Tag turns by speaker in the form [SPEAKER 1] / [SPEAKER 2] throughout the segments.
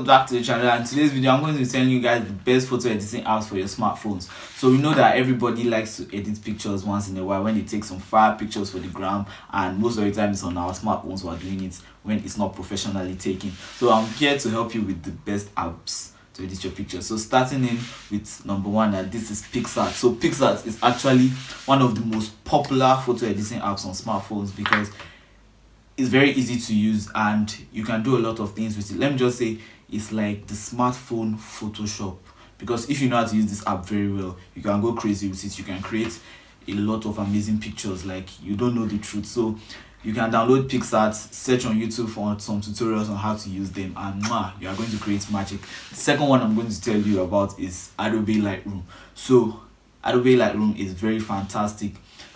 [SPEAKER 1] welcome back to the channel, and today's video I'm going to be telling you guys the best photo editing apps for your smartphones. So we know that everybody likes to edit pictures once in a while when they take some fire pictures for the gram, and most of the time it's on our smartphones who are doing it when it's not professionally taken. So I'm here to help you with the best apps to edit your pictures. So starting in with number one, and this is Picsart. So Picsart is actually one of the most popular photo editing apps on smartphones because it's very easy to use and you can do a lot of things with it. Let me just say it's like the smartphone Photoshop, because if you know how to use this app very well, you can go crazy with it. You can create a lot of amazing pictures like you don't know the truth. So you can download Picsart, search on YouTube for some tutorials on how to use them, and you are going to create magic. The second one I'm going to tell you about is Adobe Lightroom. So Adobe Lightroom is very fantastic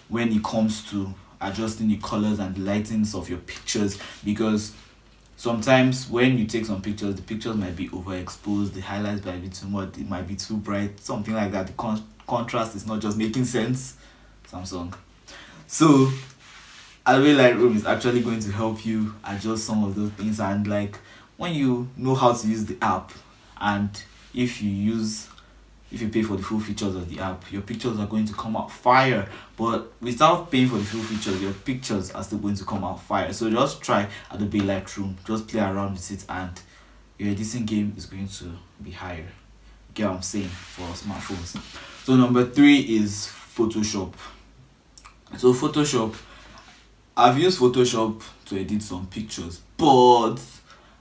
[SPEAKER 1] when it comes to adjusting the colors and the lightings of your pictures, because sometimes when you take some pictures, the pictures might be overexposed, the highlights might be too much, it might be too bright, something like that. The contrast is not just making sense. Samsung. So Adobe Lightroom is actually going to help you adjust some of those things, and like when you know how to use the app, and if you pay for the full features of the app, your pictures are going to come out fire. But without paying for the full features, your pictures are still going to come out fire. So just try Adobe Lightroom, just play around with it, and your editing game is going to be higher. Get what I'm saying, for smartphones. So number three is Photoshop. So Photoshop, I've used Photoshop to edit some pictures, but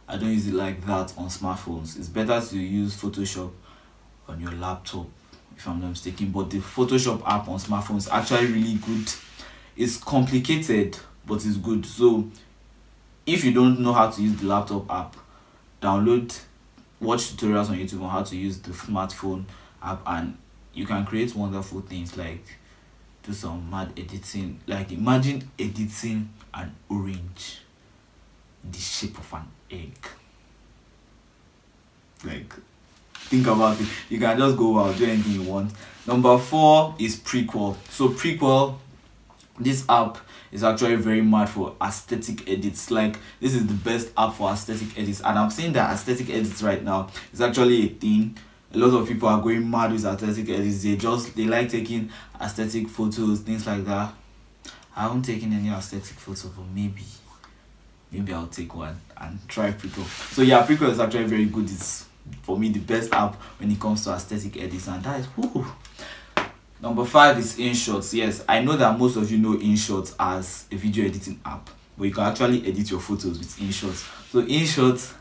[SPEAKER 1] I don't use it like that on smartphones. It's better to use Photoshop on your laptop, if I'm not mistaken. But the Photoshop app on smartphones is actually really good. It's complicated, but it's good. So if you don't know how to use the laptop app, watch tutorials on YouTube on how to use the smartphone app, and you can create wonderful things like do some mad editing. Like imagine editing an orange in the shape of an egg. Like, think about it. You can just go out, do anything you want. Number four is Prequel. So Prequel, this app is actually very mad for aesthetic edits. Like, this is the best app for aesthetic edits, and I'm saying that aesthetic edits right now is actually a thing. A lot of people are going mad with aesthetic edits. They like taking aesthetic photos, things like that. I haven't taken any aesthetic photo, but maybe I'll take one and try Prequel. So yeah, Prequel is actually very good. It's, for me, the best app when it comes to aesthetic edits, and that is whoo. Number five is InShot. Yes, I know that most of you know InShot as a video editing app, but you can actually edit your photos with InShot. So InShot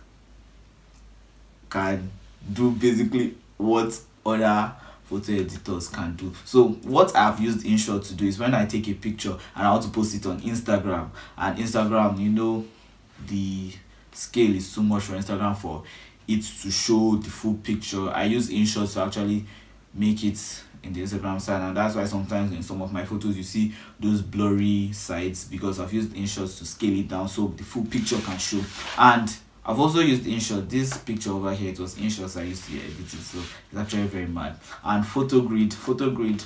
[SPEAKER 1] can do basically what other photo editors can do. So what I've used InShot to do is when I take a picture and I want to post it on Instagram, and Instagram, you know, the scale is too much for Instagram for it to show the full picture. I use InShot to actually make it in the Instagram side, and that's why sometimes in some of my photos you see those blurry sides, because I've used InShot to scale it down so the full picture can show. And I've also used InShot. This picture over here, it was InShot I used to edit it, so it's actually very mad. And Photogrid,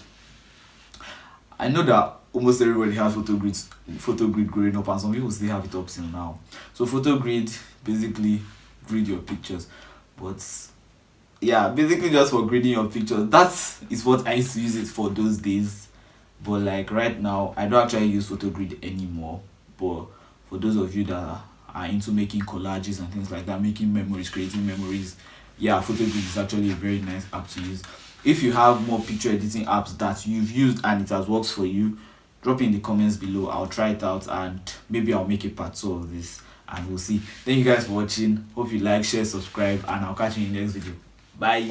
[SPEAKER 1] I know that almost everybody has Photogrid growing up, and some people still have it up till now. So Photogrid basically grid your pictures, but yeah, basically just for grading your pictures. That is what I used to use it for those days, but like right now I don't actually use Photogrid anymore. But for those of you that are into making collages and things like that, making memories, creating memories, yeah, Photogrid is actually a very nice app to use. If you have more picture editing apps that you've used and it has worked for you, drop in the comments below. I'll try it out, and maybe I'll make a part 2 of this, and we'll see. Thank you guys for watching. Hope you like, share, subscribe, and I'll catch you in the next video. Bye.